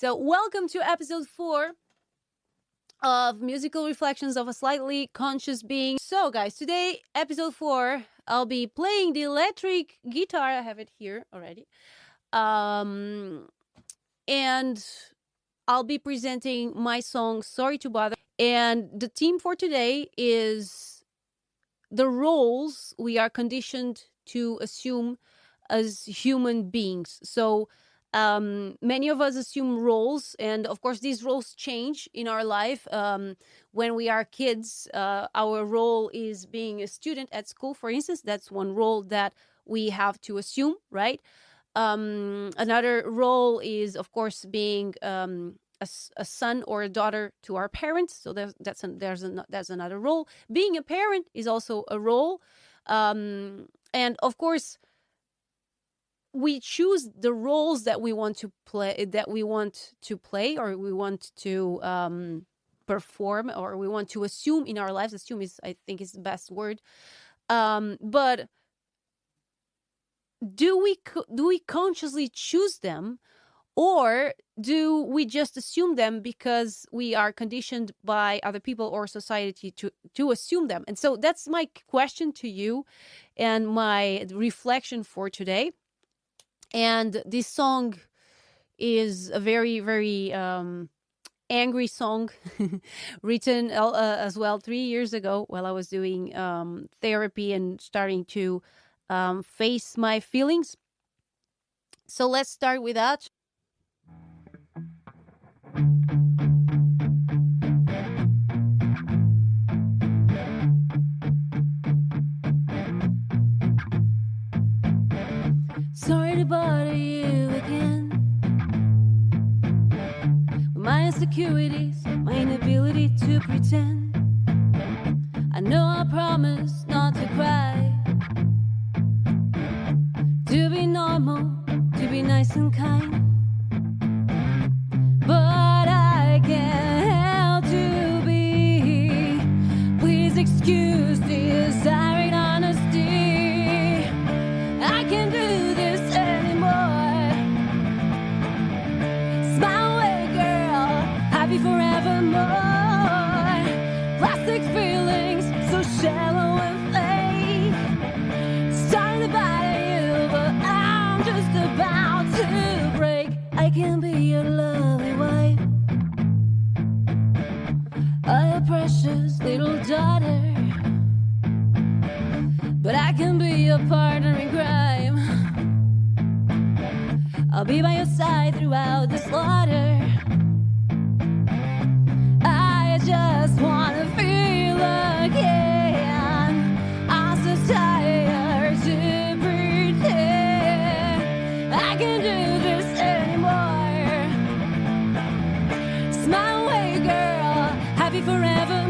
So, welcome to episode 4 of Musical Reflections of a Slightly Conscious Being. So, guys, today, episode 4, I'll be playing the electric guitar. I have it here already. And I'll be presenting my song, Sorry to Bother. And the theme for today is the roles we are conditioned to assume as human beings. So, many of us assume roles, and of course these roles change in our life. When we are kids, our role is being a student at school, for instance. That's one role that we have to assume, right? Another role is, of course, being a son or a daughter to our parents. So that's another role. Being a parent is also a role, and of course we choose the roles that we want to play, or we want to perform, or we want to assume in our lives. Assume is, I think, is the best word. But do we consciously choose them, or do we just assume them because we are conditioned by other people or society to assume them? And so that's my question to you and my reflection for today. And this song is a very, very angry song written as well 3 years ago while I was doing therapy and starting to face my feelings. So let's start with that. Sorry to bother you again. My insecurities, my inability to pretend. I know I promised not to cry, to be normal, to be nice and kind. But I can't help to be. Please excuse desiring honesty. I can't do this anymore. Smile away, girl, happy forevermore. Plastic feelings, so shallow and fake. Sorry to bother you, but I'm just about to break. I can be your lovely wife, a precious little daughter, but I can be your partner in crime. I'll be by your side throughout the slaughter. I just wanna feel again. I'm so tired to pretend I can do this anymore. Smile away, girl, happy forevermore.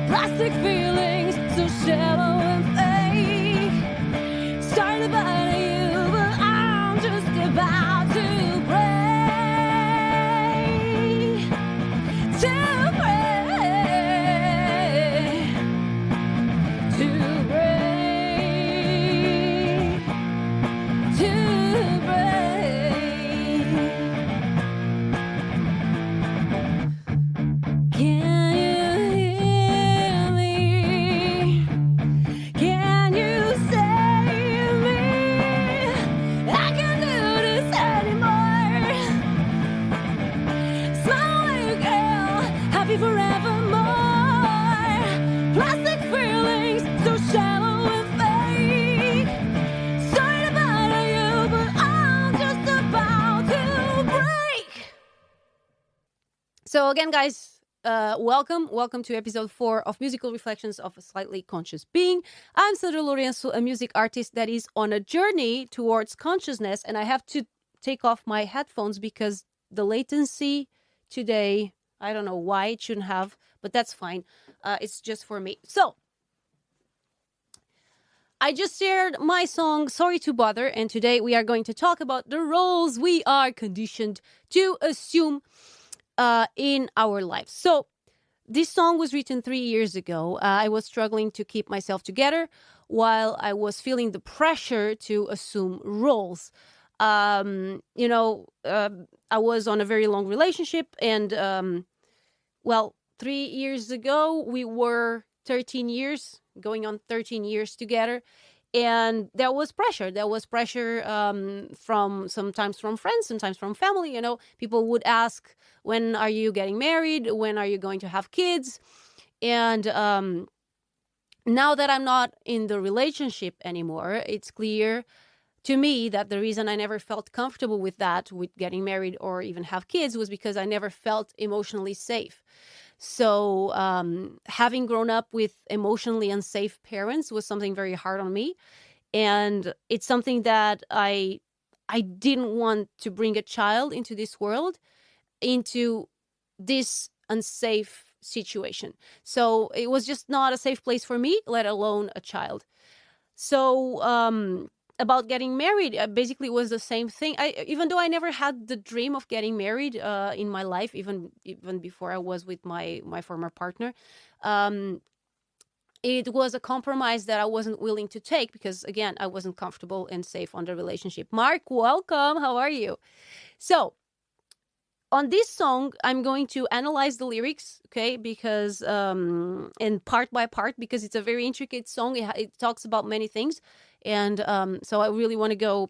Plastic feelings, so shallow and fake. Sorry to bother you, but I'm just about to break. To break. To break. To break. Can you hear me? Can you save me? I can't do this anymore. Smile away, girl, happy forevermore. Plastic feelings, so shallow and fake. Sorry to bother you, but I'm just about to break. So again, guys, welcome to episode 4 of Musical Reflections of a Slightly Conscious Being. I'm Sandra, a music artist that is on a journey towards consciousness, and I have to take off my headphones because the latency today, I don't know why it shouldn't have, but that's fine. It's just for me. So I just shared my song, Sorry to Bother, and today we are going to talk about the roles we are conditioned to assume in our lives. So this song was written 3 years ago. I was struggling to keep myself together while I was feeling the pressure to assume roles. I was on a very long relationship, and well, 3 years ago we were 13 years, going on 13 years together. And there was pressure. There was pressure from sometimes from friends, sometimes from family. You know, people would ask, "When are you getting married? When are you going to have kids?" And now that I'm not in the relationship anymore, it's clear to me that the reason I never felt comfortable with that, with getting married or even have kids, was because I never felt emotionally safe. So having grown up with emotionally unsafe parents was something very hard on me, and it's something that I didn't want to bring a child into this world, into this unsafe situation. So it was just not a safe place for me, let alone a child. So about getting married, basically was the same thing. Even though I never had the dream of getting married in my life, even before I was with my former partner, um, it was a compromise that I wasn't willing to take because, again, I wasn't comfortable and safe on the relationship. Mark, welcome. How are you? So on this song, I'm going to analyze the lyrics, okay? Because and part by part, because it's a very intricate song. It talks about many things, and so I really want to go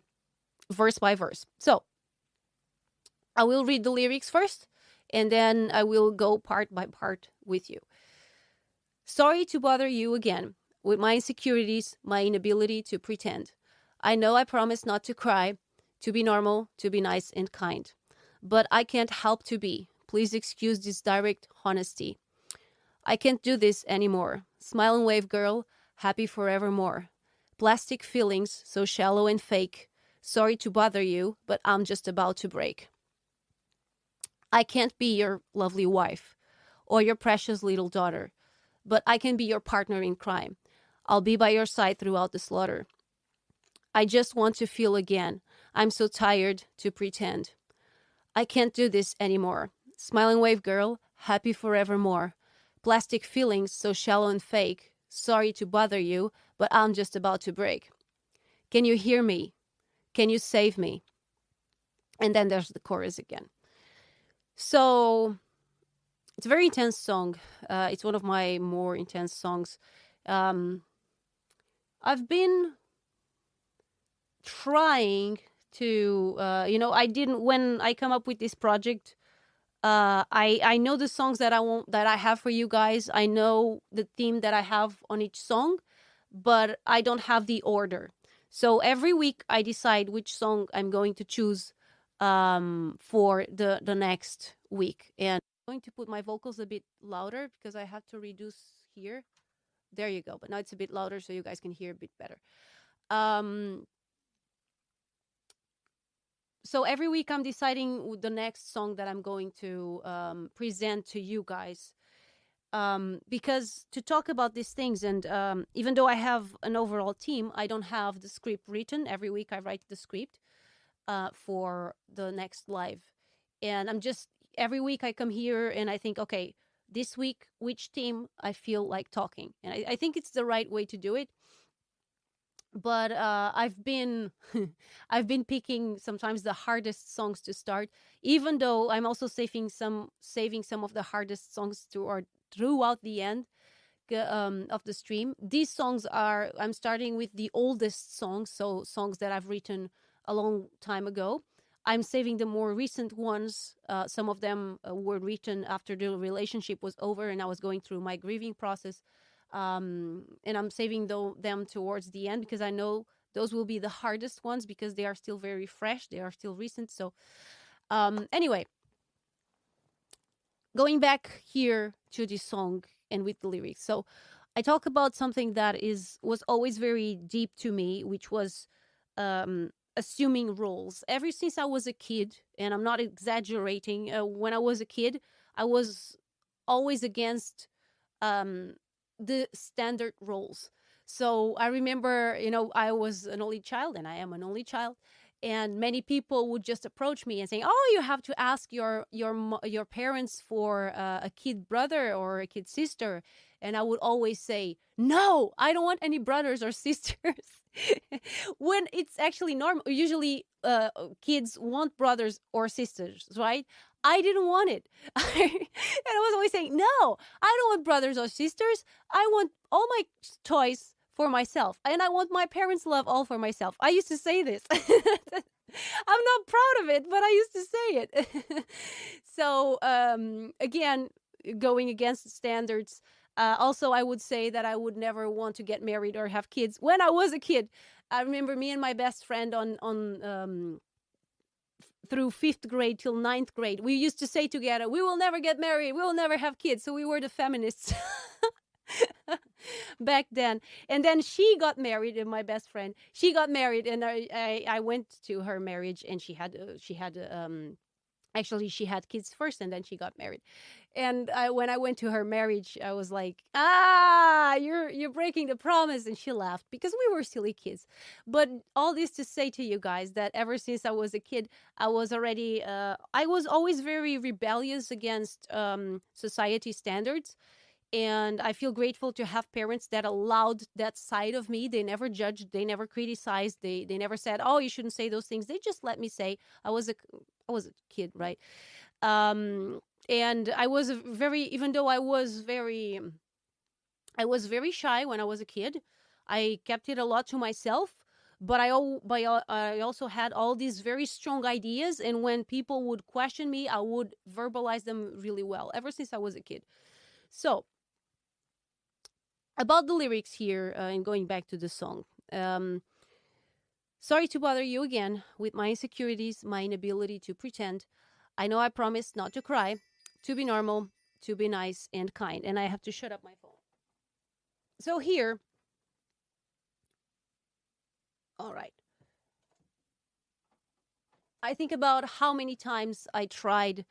verse by verse. So I will read the lyrics first, and then I will go part by part with you. Sorry to bother you again with my insecurities, my inability to pretend. I know I promised not to cry, to be normal, to be nice and kind. But I can't help to be. Please excuse this direct honesty. I can't do this anymore. Smile and wave, girl. Happy forevermore. Plastic feelings, so shallow and fake. Sorry to bother you, but I'm just about to break. I can't be your lovely wife or your precious little daughter, but I can be your partner in crime. I'll be by your side throughout the slaughter. I just want to feel again. I'm so tired to pretend. I can't do this anymore. Smile and wave, girl. Happy forevermore. Plastic feelings, so shallow and fake. Sorry to bother you, but I'm just about to break. Can you hear me? Can you save me? And then there's the chorus again. So it's a very intense song. It's one of my more intense songs. I've been trying to, I didn't, when I come up with this project, I know the songs that I have for you guys. I know the theme that I have on each song, but I don't have the order. So every week I decide which song I'm going to choose for the next week. And I'm going to put my vocals a bit louder because I have to reduce here. There you go. But now it's a bit louder so you guys can hear a bit better. So every week I'm deciding the next song that I'm going to present to you guys. Because to talk about these things, and even though I have an overall team, I don't have the script written. Every week I write the script for the next live. And every week I come here and I think, okay, this week, which theme I feel like talking. And I think it's the right way to do it. But I've been picking sometimes the hardest songs to start, even though I'm also saving some of the hardest songs throughout the end of the stream. These songs I'm starting with the oldest songs, so songs that I've written a long time ago. I'm saving the more recent ones. Some of them were written after the relationship was over and I was going through my grieving process. And I'm saving them towards the end because I know those will be the hardest ones because they are still very fresh. They are still recent. So anyway, going back here to this song and with the lyrics. So I talk about something that was always very deep to me, which was assuming roles. Ever since I was a kid, and I'm not exaggerating, when I was a kid, I was always against the standard roles. So I remember, I was an only child and I am an only child. And many people would just approach me and say, "Oh, you have to ask your parents for a kid brother or a kid sister." And I would always say, "No, I don't want any brothers or sisters." When it's actually normal. Usually, kids want brothers or sisters, right? I didn't want it. And I was always saying, no, I don't want brothers or sisters. I want all my toys for myself. And I want my parents' love all for myself. I used to say this. I'm not proud of it, but I used to say it. So, again, going against standards. Also, I would say that I would never want to get married or have kids. When I was a kid, I remember me and my best friend on through fifth grade till ninth grade, we used to say together, "We will never get married. We will never have kids." So we were the feminists back then. And then she got married, and my best friend, she got married, and I went to her marriage, and actually, she had kids first, and then she got married. And when I went to her marriage, I was like, you're breaking the promise. And she laughed because we were silly kids. But all this to say to you guys that ever since I was a kid, I was always very rebellious against society standards. And I feel grateful to have parents that allowed that side of me. They never judged, they never criticized, they never said, "Oh, you shouldn't say those things." They just let me say. I was a kid, right? And I was even though I was very shy when I was a kid. I kept it a lot to myself, but I also had all these very strong ideas, and when people would question me, I would verbalize them really well ever since I was a kid. So, about the lyrics here, and going back to the song. Sorry to bother you again with my insecurities, my inability to pretend. I know I promised not to cry, to be normal, to be nice and kind. And I have to shut up my phone. So here, all right. I think about how many times I tried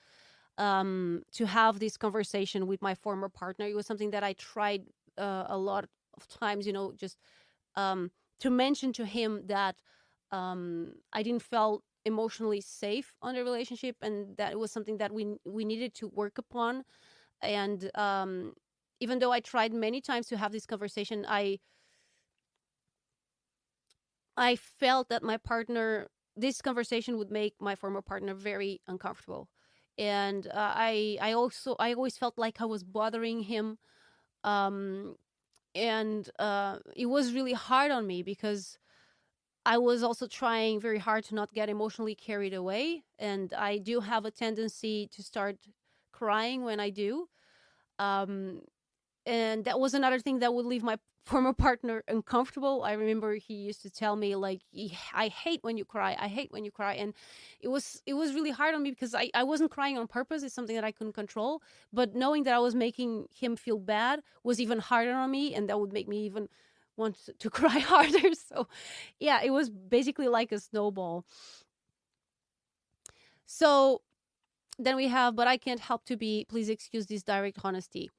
to have this conversation with my former partner. It was something that I tried a lot of times, just to mention to him that I didn't feel emotionally safe on the relationship, and that it was something that we needed to work upon. And even though I tried many times to have this conversation, I felt that this conversation would make my former partner very uncomfortable. And I always felt like I was bothering him. Um, and it was really hard on me because I was also trying very hard to not get emotionally carried away. And I do have a tendency to start crying when I do. Um, and that was another thing that would leave my former partner uncomfortable. I remember he used to tell me like, "I hate when you cry. I hate when you cry." And it was really hard on me because I wasn't crying on purpose. It's something that I couldn't control. But knowing that I was making him feel bad was even harder on me, and that would make me even want to cry harder. So yeah, it was basically like a snowball. So then we have, "But I can't help to be, please excuse this direct honesty."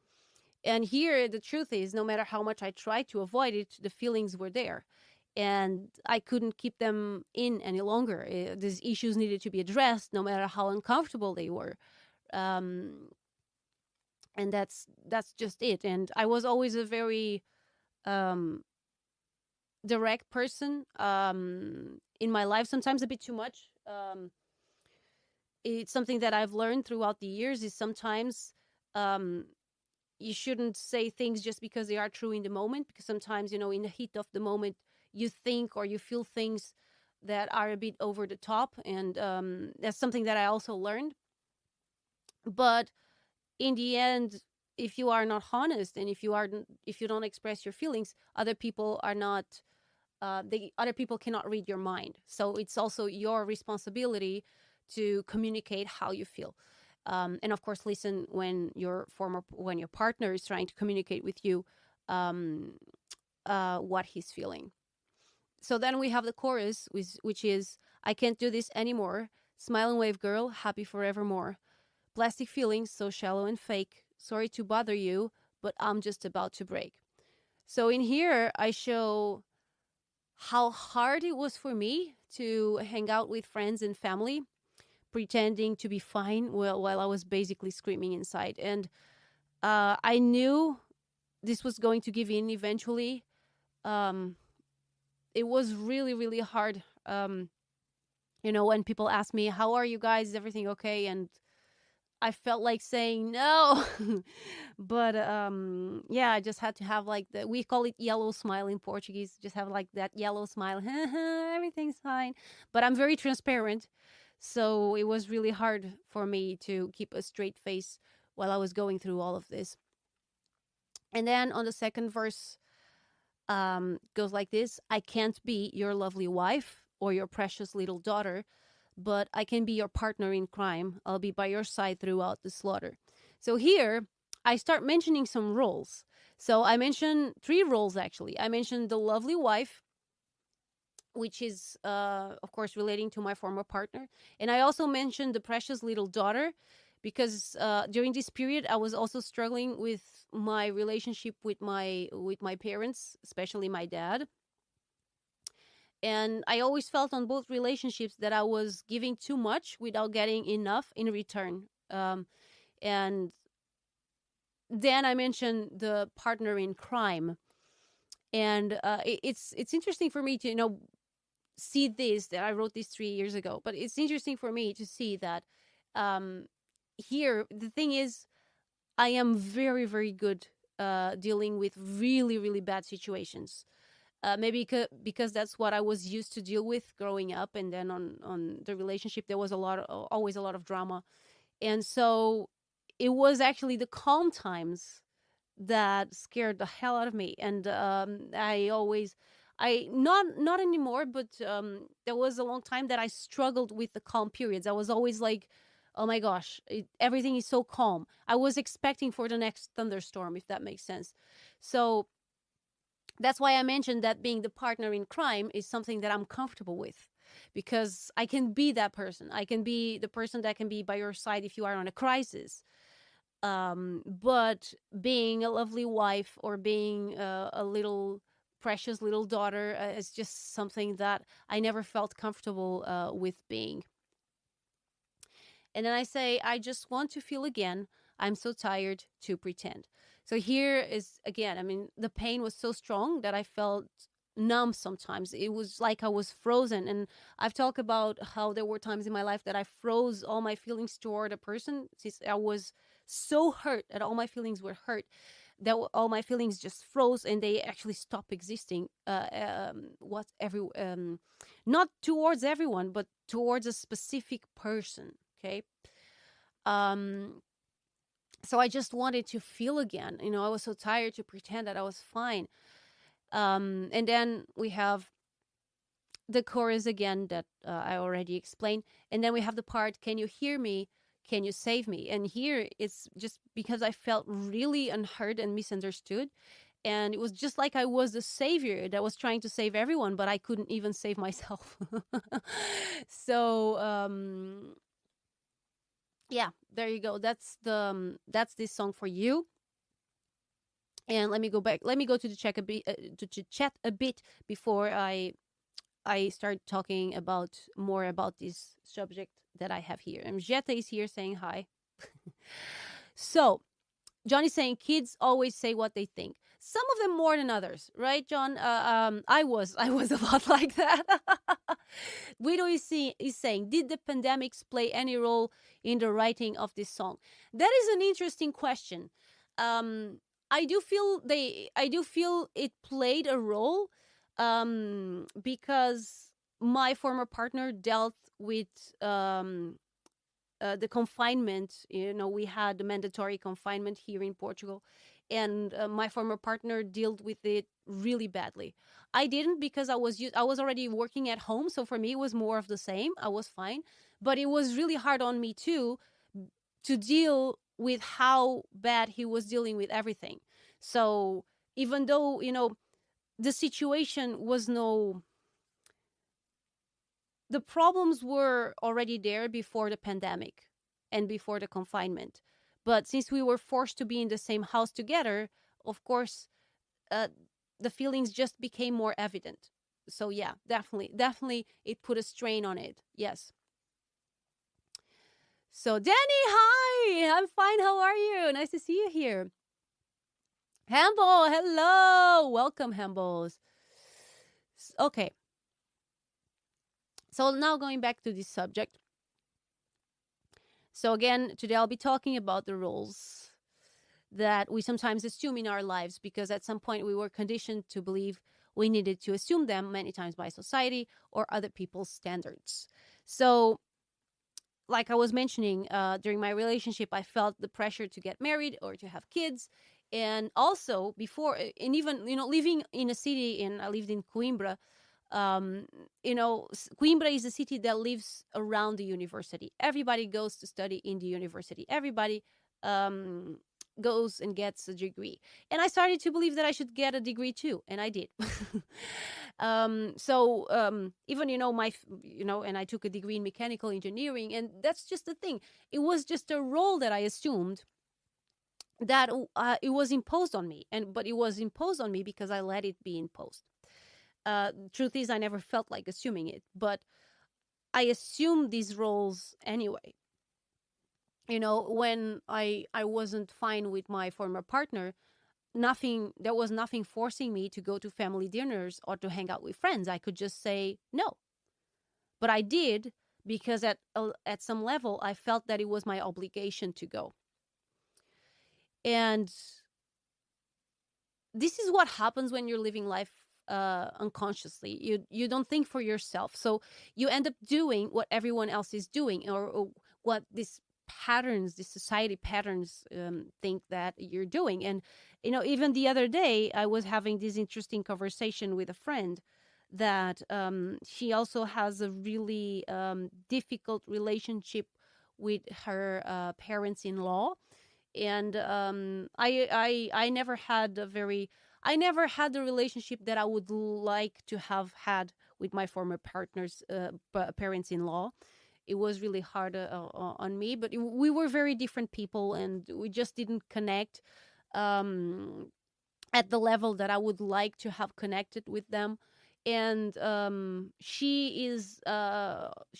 And here, the truth is, no matter how much I tried to avoid it, the feelings were there. And I couldn't keep them in any longer. These issues needed to be addressed, no matter how uncomfortable they were. Um, and that's just it. And I was always a very um, direct person in my life, sometimes a bit too much. It's something that I've learned throughout the years is sometimes you shouldn't say things just because they are true in the moment, because sometimes, in the heat of the moment, you think or you feel things that are a bit over the top. And that's something that I also learned. But in the end, if you are not honest, and if you don't express your feelings, other people are not other people cannot read your mind. So it's also your responsibility to communicate how you feel. And of course, listen when your partner is trying to communicate with you what he's feeling. So then we have the chorus, which is, "I can't do this anymore. Smile and wave, girl, happy forevermore. Plastic feelings, so shallow and fake. Sorry to bother you, but I'm just about to break." So in here, I show how hard it was for me to hang out with friends and family, pretending to be fine while I was basically screaming inside. And I knew this was going to give in eventually. it was really, really hard. When people ask me, how are you guys? Is everything okay? And I felt like saying no. But yeah, I just had to have like we call it yellow smile in Portuguese. Just have like that yellow smile. Everything's fine. But I'm very transparent. So it was really hard for me to keep a straight face while I was going through all of this. And then on the second verse, goes like this: I can't be your lovely wife or your precious little daughter, but I can be your partner in crime. I'll be by your side throughout the slaughter. So here, I start mentioning some roles. So I mentioned 3 roles actually. I mentioned the lovely wife, which is, of course, relating to my former partner. And I also mentioned the precious little daughter because during this period, I was also struggling with my relationship with my parents, especially my dad. And I always felt on both relationships that I was giving too much without getting enough in return. And then I mentioned the partner in crime. And it's interesting for me to, see this, that I wrote this 3 years ago. But it's interesting for me to see that here, the thing is, I am very, very good dealing with really, really bad situations. Maybe because that's what I was used to deal with growing up, and then on the relationship there was always a lot of drama, and so it was actually the calm times that scared the hell out of me. And I not anymore, but there was a long time that I struggled with the calm periods. I was always like, oh my gosh, everything is so calm. I was expecting for the next thunderstorm, if that makes sense. So that's why I mentioned that being the partner in crime is something that I'm comfortable with, because I can be that person. I can be the person that can be by your side if you are on a crisis. But being a lovely wife or being a little precious little daughter is just something that I never felt comfortable with being. And then I say, I just want to feel again. I'm so tired to pretend. So here is, again, I mean, the pain was so strong that I felt numb sometimes. It was like I was frozen. And I've talked about how there were times in my life that I froze all my feelings toward a person, since I was so hurt that all my feelings were hurt, that all my feelings just froze and they actually stopped existing. Not towards everyone, but towards a specific person. Okay. So I just wanted to feel again. I was so tired to pretend that I was fine. And then we have the chorus again that I already explained. And then we have the part, can you hear me? Can you save me? And here it's just because I felt really unheard and misunderstood. And it was just like I was the savior that was trying to save everyone, but I couldn't even save myself. So, yeah, there you go. That's this song for you. And let me go back. Let me go to the chat a bit before I start talking more about this subject that I have here. And Jetta is here saying hi. So John is saying kids always say what they think. Some of them more than others, right, John? I was a lot like that. Guido is saying, did the pandemics play any role in the writing of this song? That is an interesting question. I do feel it played a role, because my former partner dealt with the confinement. We had the mandatory confinement here in Portugal, and my former partner dealt with it really badly. I didn't, because I was already working at home, so for me it was more of the same. I was fine, but it was really hard on me too to deal with how bad he was dealing with everything. So even though the situation was the problems were already there before the pandemic and before the confinement. But since we were forced to be in the same house together, of course, the feelings just became more evident. So yeah, definitely it put a strain on it. Yes. So Danny, hi! I'm fine, how are you? Nice to see you here. Hambo, hello! Welcome, Hambos. Okay. So now going back to this subject. So again, today I'll be talking about the roles that we sometimes assume in our lives, because at some point we were conditioned to believe we needed to assume them, many times by society or other people's standards. So like I was mentioning, during my relationship, I felt the pressure to get married or to have kids. And also before, and even, living in a city, and I lived in Coimbra. um, Coimbra is a city that lives around the university. Everybody goes to study in the university. Everybody um, goes and gets a degree. And I started to believe that I should get a degree too, and I did. Even, and I took a degree in mechanical engineering, and that's just the thing. It was just a role that I assumed that it was imposed on me, but it was imposed on me because I let it be imposed. Truth is, I never felt like assuming it, but I assumed these roles anyway. When I wasn't fine with my former partner, there was nothing forcing me to go to family dinners or to hang out with friends. I could just say no. But I did, because at some level I felt that it was my obligation to go. And this is what happens when you're living life unconsciously. You don't think for yourself, so you end up doing what everyone else is doing, or what these society patterns think that you're doing. And even the other day I was having this interesting conversation with a friend that she also has a really difficult relationship with her parents-in-law. And I never had the relationship that I would like to have had with my former partner's parents-in-law. It was really hard on me, but we were very different people, and we just didn't connect um, at the level that I would like to have connected with them. And she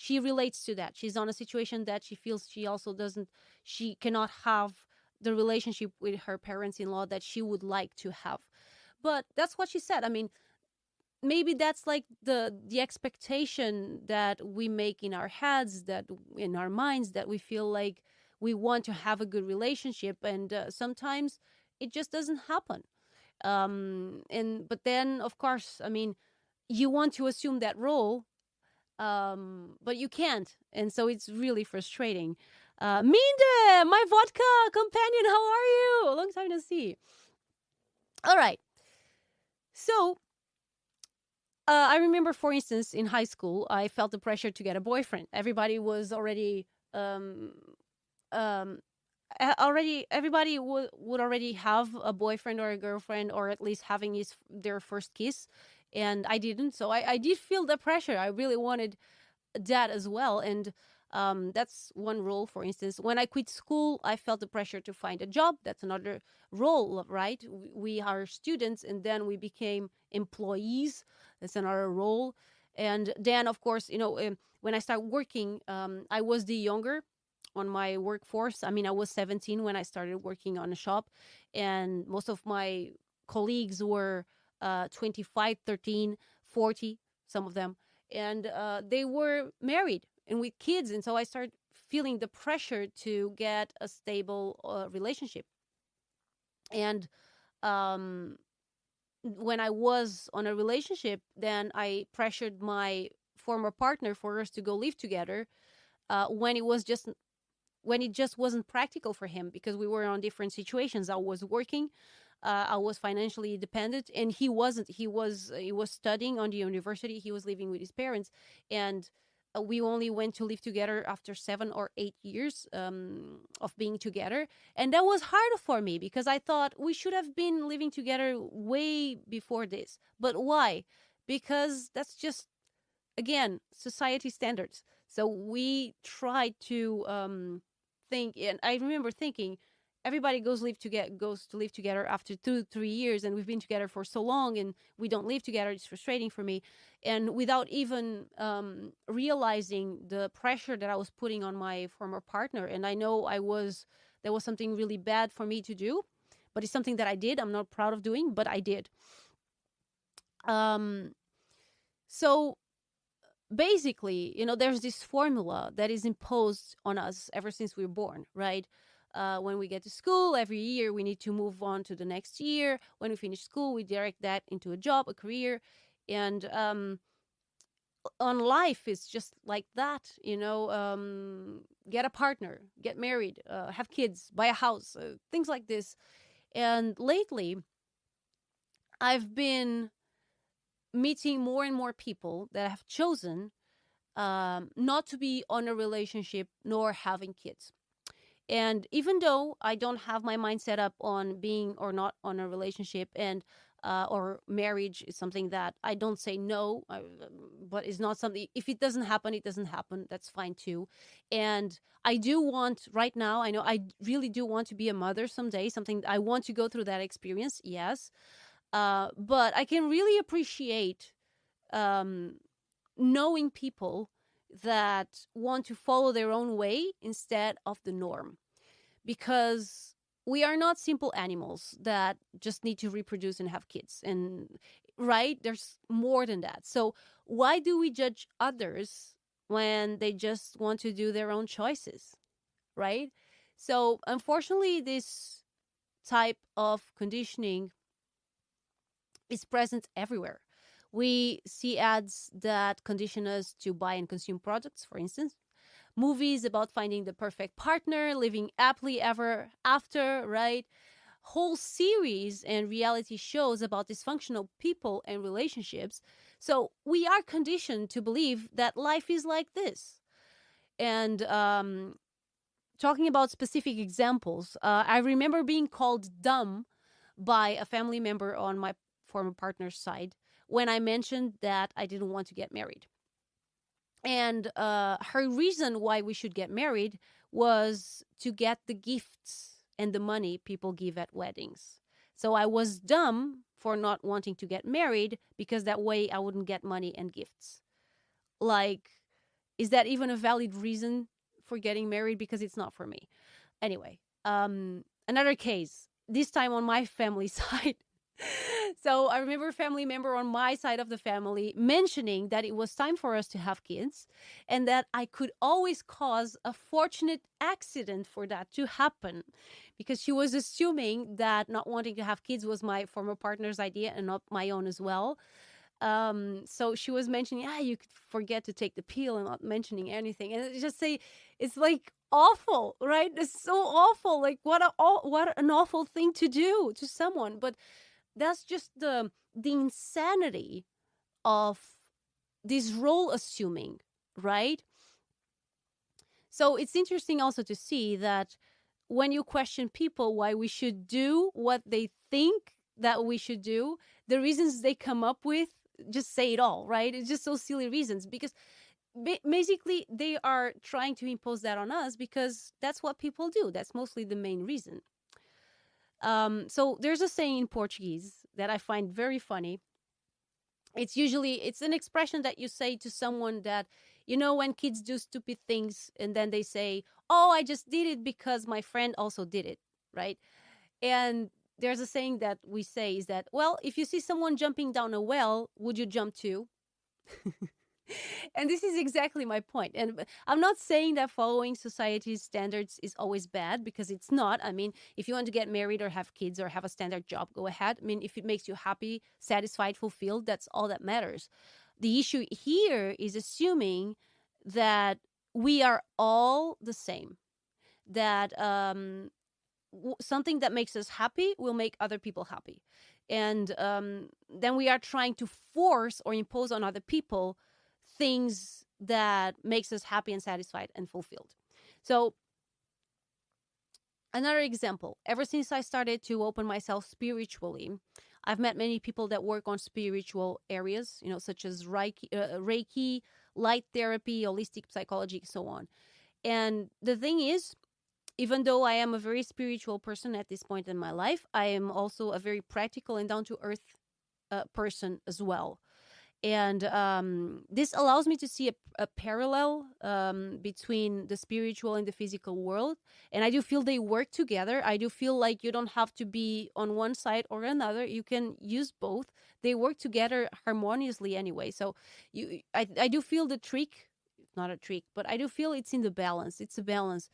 relates to that. She's on a situation that she feels she cannot have the relationship with her parents-in-law that she would like to have. But that's what she said. I mean, maybe that's like the expectation that we make in our heads, that in our minds, that we feel like we want to have a good relationship, and sometimes it just doesn't happen. But then, of course, I mean, you want to assume that role, but you can't, and so it's really frustrating. Minde, my vodka companion, how are you? Long time no see. All right. So, I remember, for instance, in high school, I felt the pressure to get a boyfriend. Everybody was already, um, everybody would already have a boyfriend or a girlfriend, or at least having their first kiss, and I didn't. So I did feel the pressure. I really wanted that as well. And that's one role. For instance, when I quit school, I felt the pressure to find a job. That's another role, right? We are students, and then we became employees. That's another role. And then, of course, when I started working, I was the younger on my workforce. I mean, I was 17 when I started working on a shop, and most of my colleagues were 25, 13, 40, some of them, and they were married and with kids. And so I started feeling the pressure to get a stable relationship. And um, when I was on a relationship, then I pressured my former partner for us to go live together, when it just wasn't practical for him, because we were on different situations. I was working, I was financially dependent, and he wasn't. He was studying on the university. He was living with his parents, and we only went to live together after 7 or 8 years of being together. And that was hard for me, because I thought we should have been living together way before this. But why? Because that's just, again, society standards. So we try to think, and I remember thinking, everybody goes to live together after 2-3 years, and we've been together for so long, and we don't live together. It's frustrating for me. And without even realizing the pressure that I was putting on my former partner. And I know there was something really bad for me to do, but it's something that I did. I'm not proud of doing, but I did. um So basically, there's this formula that is imposed on us ever since we were born, right? When we get to school, every year we need to move on to the next year. When we finish school, we direct that into a job, a career. And on life, it's just like that, get a partner, get married, have kids, buy a house, things like this. And lately, I've been meeting more and more people that have chosen not to be on a relationship nor having kids. And even though I don't have my mind set up on being or not on a relationship, and or marriage is something that I don't say no, but it's not something, if it doesn't happen, it doesn't happen. That's fine too. And I do want, right now, I know I really do want to be a mother someday, something I want to go through that experience, yes. But I can really appreciate um, knowing people that want to follow their own way instead of the norm, because we are not simple animals that just need to reproduce and have kids, and right, there's more than that. So why do we judge others when they just want to do their own choices, right? So unfortunately, this type of conditioning is present everywhere. We see ads that condition us to buy and consume products, for instance, movies about finding the perfect partner, living happily ever after, right? Whole series and reality shows about dysfunctional people and relationships. So we are conditioned to believe that life is like this. And talking about specific examples, I remember being called dumb by a family member on my former partner's side when I mentioned that I didn't want to get married. And her reason why we should get married was to get the gifts and the money people give at weddings. So I was dumb for not wanting to get married because that way I wouldn't get money and gifts. Like, is that even a valid reason for getting married? Because it's not for me. Anyway, another case, this time on my family side. So I remember a family member on my side of the family mentioning that it was time for us to have kids, and that I could always cause a fortunate accident for that to happen, because she was assuming that not wanting to have kids was my former partner's idea and not my own as well. So she was mentioning, you could forget to take the pill, and not mentioning anything. And it's just say, it's like awful, right? It's so awful. Like what an awful thing to do to someone. But that's just the insanity of this role assuming, right? So it's interesting also to see that when you question people why we should do what they think that we should do, the reasons they come up with just say it all, right? It's just so silly reasons, because basically they are trying to impose that on us because that's what people do. That's mostly the main reason. So there's a saying in Portuguese that I find very funny. It's an expression that you say to someone that, when kids do stupid things and then they say, oh, I just did it because my friend also did it, right? And there's a saying that we say is that, well, if you see someone jumping down a well, would you jump too? And this is exactly my point. And I'm not saying that following society's standards is always bad, because it's not. I mean, if you want to get married or have kids or have a standard job, go ahead. I mean, if it makes you happy, satisfied, fulfilled, that's all that matters. The issue here is assuming that we are all the same, that something that makes us happy will make other people happy. And then we are trying to force or impose on other people things that makes us happy and satisfied and fulfilled. So another example, ever since I started to open myself spiritually, I've met many people that work on spiritual areas, such as Reiki, light therapy, holistic psychology, so on. And the thing is, even though I am a very spiritual person at this point in my life, I am also a very practical and down-to-earth person as well. And this allows me to see a parallel between the spiritual and the physical world. And I do feel they work together. I do feel like you don't have to be on one side or another. You can use both. They work together harmoniously anyway. So I do feel the trick, not a trick, but I do feel it's in the balance. It's a balance.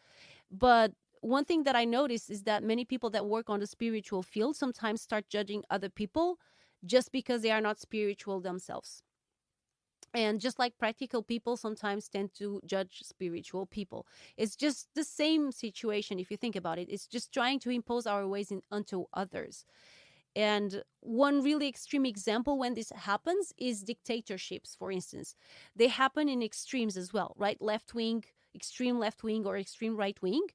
But one thing that I noticed is that many people that work on the spiritual field sometimes start judging other people just because they are not spiritual themselves. And just like practical people sometimes tend to judge spiritual people, it's just the same situation if you think about it. It's just trying to impose our ways onto others. And one really extreme example when this happens is dictatorships, for instance. They happen in extremes as well, right? Left wing, extreme left wing, or extreme right wing.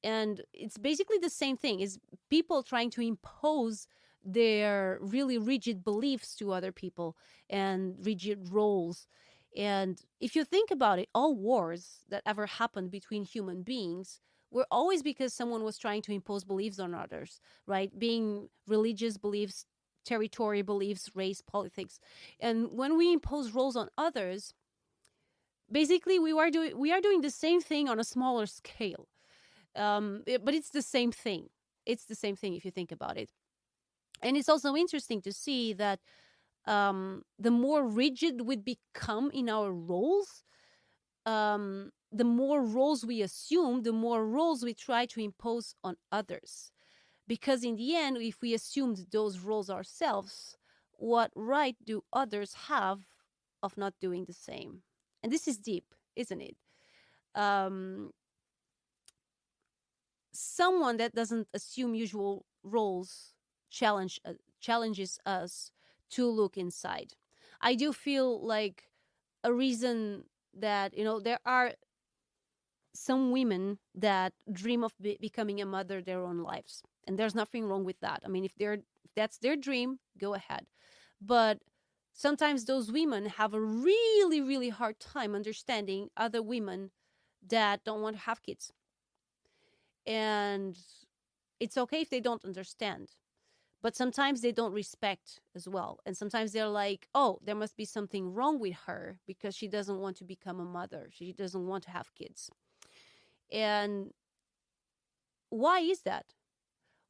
And it's basically the same thing, is people trying to impose their really rigid beliefs to other people and rigid roles. And if you think about it, all wars that ever happened between human beings were always because someone was trying to impose beliefs on others, right? Being religious beliefs, territory beliefs, race, politics. And when we impose roles on others, basically we are doing the same thing on a smaller scale. But it's the same thing. It's the same thing if you think about it. And it's also interesting to see that the more rigid we become in our roles, the more roles we assume, the more roles we try to impose on others. Because in the end, if we assumed those roles ourselves, what right do others have of not doing the same? And this is deep, isn't it? Um, Someone that doesn't assume usual roles challenges us to look inside. I do feel like a reason that, there are some women that dream of becoming a mother their own lives, and there's nothing wrong with that. I mean, if that's their dream, go ahead. But sometimes those women have a really, really hard time understanding other women that don't want to have kids. And it's okay if they don't understand, but sometimes they don't respect as well. And sometimes they're like, oh, there must be something wrong with her because she doesn't want to become a mother, she doesn't want to have kids. And why is that?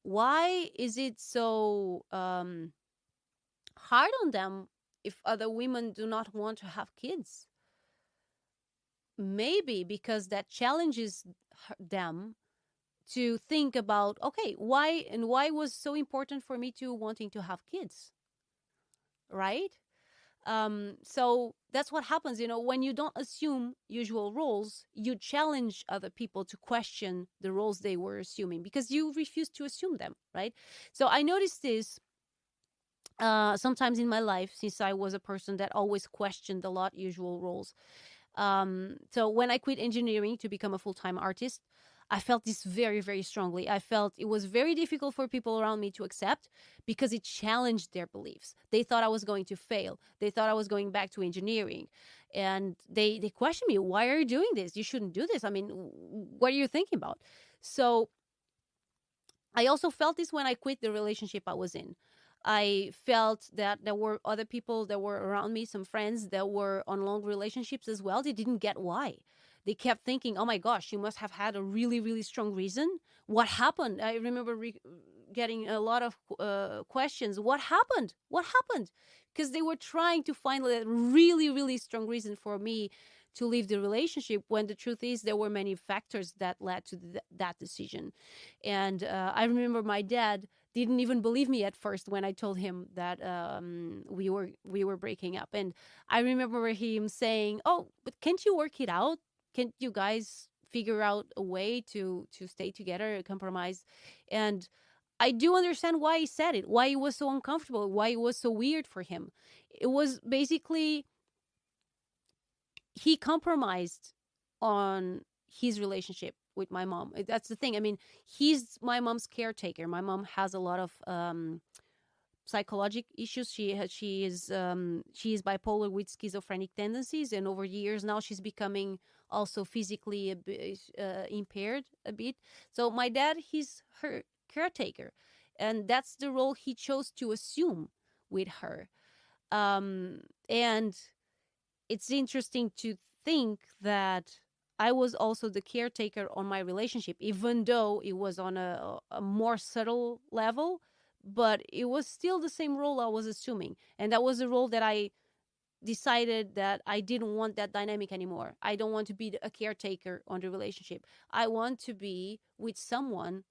Why is it so hard on them if other women do not want to have kids? Maybe because that challenges them to think about, okay, why was so important for me to wanting to have kids, right? So that's what happens, when you don't assume usual roles, you challenge other people to question the roles they were assuming because you refuse to assume them, right? So I noticed this sometimes in my life, since I was a person that always questioned a lot usual roles. So when I quit engineering to become a full-time artist, I felt this very, very strongly. I felt it was very difficult for people around me to accept because it challenged their beliefs. They thought I was going to fail. They thought I was going back to engineering. And they questioned me, why are you doing this? You shouldn't do this. I mean, what are you thinking about? So I also felt this when I quit the relationship I was in. I felt that there were other people that were around me, some friends that were on long relationships as well. They didn't get why. They kept thinking, oh my gosh, you must have had a really, really strong reason. What happened? I remember getting a lot of questions. What happened? What happened? Because they were trying to find a really, really strong reason for me to leave the relationship, when the truth is there were many factors that led to that decision. And I remember my dad didn't even believe me at first when I told him that we were breaking up. And I remember him saying, "Oh, but can't you work it out? Can't you guys figure out a way to stay together, compromise?" And I do understand why he said it, why it was so uncomfortable, why it was so weird for him. It was basically he compromised on his relationship with my mom. That's the thing. I mean, he's my mom's caretaker. My mom has a lot of psychological issues. She is bipolar with schizophrenic tendencies, and over years now she's becoming also physically a bit, impaired a bit. So my dad, he's her caretaker, and that's the role he chose to assume with her. And it's interesting to think that I was also the caretaker on my relationship, even though it was on a more subtle level, but it was still the same role I was assuming. And that was a role that I decided that I didn't want that dynamic anymore. I don't want to be a caretaker on the relationship. I want to be with someone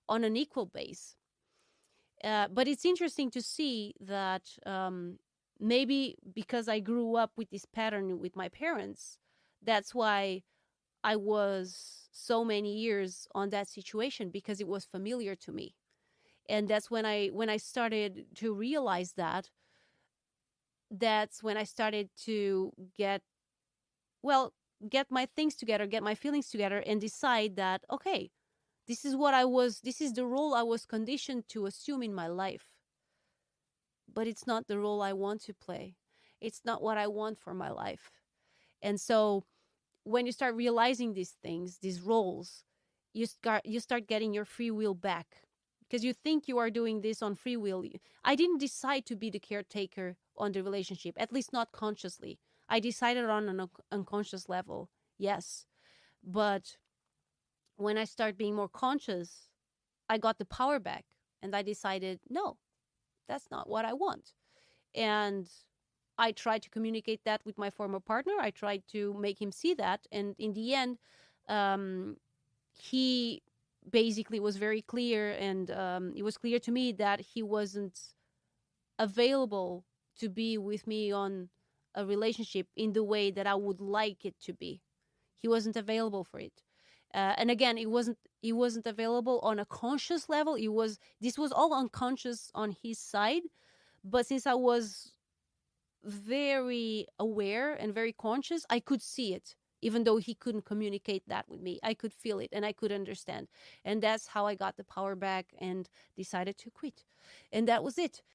on an equal base. But it's interesting to see that maybe because I grew up with this pattern with my parents, that's why I was so many years on that situation, because it was familiar to me. And that's when I started to realize that, that's when I started to get my things together, get my feelings together, and decide that, okay, this is the role I was conditioned to assume in my life. But it's not the role I want to play. It's not what I want for my life. And so when you start realizing these things, these roles, you start getting your free will back, because you think you are doing this on free will. I didn't decide to be the caretaker on the relationship, at least not consciously. I decided on an unconscious level, yes. But when I start being more conscious, I got the power back, and I decided, no, that's not what I want. And I tried to communicate that with my former partner. I tried to make him see that. And in the end, he basically was very clear. And it was clear to me that he wasn't available to be with me on a relationship in the way that I would like it to be. He wasn't available for it. And again, it wasn't available on a conscious level. This was all unconscious on his side. But since I was very aware and very conscious, I could see it, even though he couldn't communicate that with me. I could feel it and I could understand. And that's how I got the power back and decided to quit. And that was it.